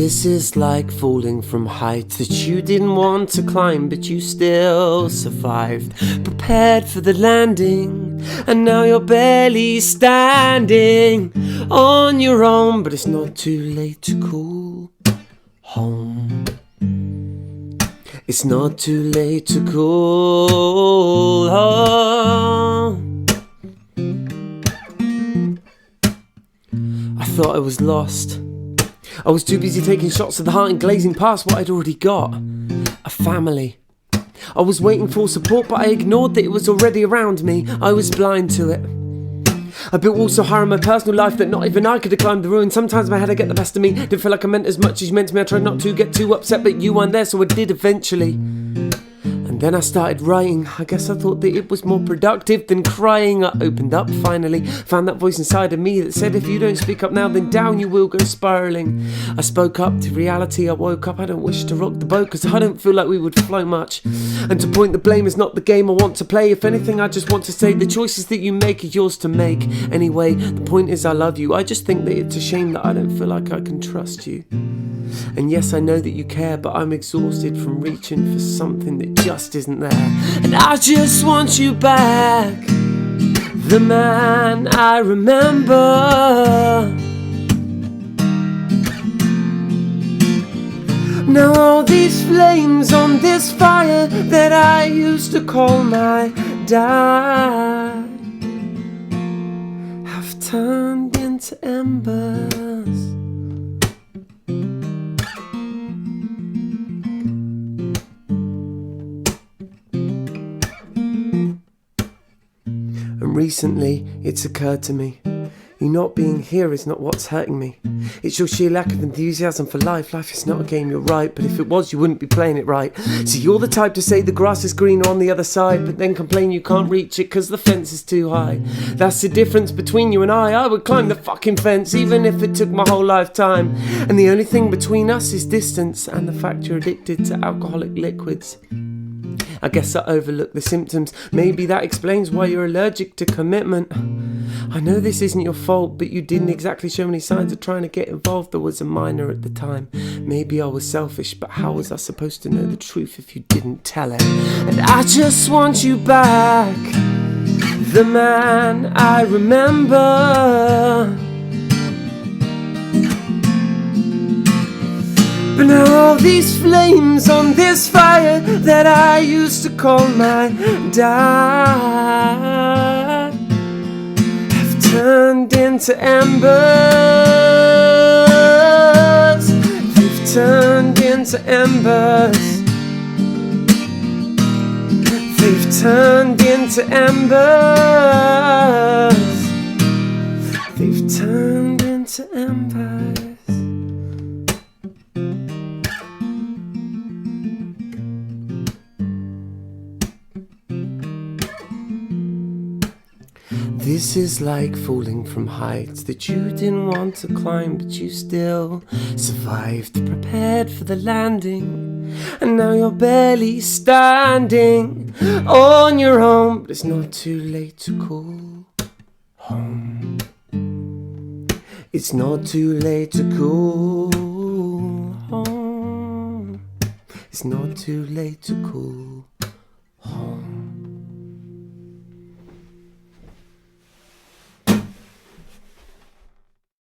This is like falling from heights that you didn't want to climb, but you still survived, prepared for the landing, and now you're barely standing on your own. But it's not too late to call home. It's not too late to call home. I thought I was lost. I was too busy taking shots of the heart and glazing past what I'd already got. A family. I was waiting for support, but I ignored that it was already around me. I was blind to it. I built walls so high in my personal life that not even I could have climbed the ruin. Sometimes my head would get the best of me. Didn't feel like I meant as much as you meant to me. I tried not to get too upset, but you weren't there, so I did eventually. And then I started writing. I guess I thought that it was more productive than crying. I opened up finally, found that voice inside of me that said, if you don't speak up now, then down you will go spiraling. I spoke up to reality. I woke up. I don't wish to rock the boat, cause I don't feel like we would float much. And to point the blame is not the game I want to play. If anything, I just want to say the choices that you make are yours to make. Anyway, the point is I love you. I just think that it's a shame that I don't feel like I can trust you. And yes, I know that you care, but I'm exhausted from reaching for something that just isn't there. And I just want you back, the man I remember. Now all these flames on this fire that I used to call my dad have turned into embers. And recently, it's occurred to me, you not being here is not what's hurting me. It's your sheer lack of enthusiasm for life. Life is not a game, you're right, but if it was, you wouldn't be playing it right. See, you're the type to say the grass is greener on the other side, but then complain you can't reach it cause the fence is too high. That's the difference between you and I would climb the fucking fence even if it took my whole lifetime. And the only thing between us is distance and the fact you're addicted to alcoholic liquids. I guess I overlooked the symptoms. Maybe that explains why you're allergic to commitment. I know this isn't your fault, but you didn't exactly show any signs of trying to get involved. I was a minor at the time. Maybe I was selfish, but how was I supposed to know the truth if you didn't tell it? And I just want you back, the man I remember. But now all these flames on this fire that I used to call my dad have turned into embers. They've turned into embers. They've turned into embers. They've turned into embers. This is like falling from heights that you didn't want to climb, but you still survived, prepared for the landing, and now you're barely standing on your own. But it's not too late to call home. It's not too late to call home. It's not too late to call home.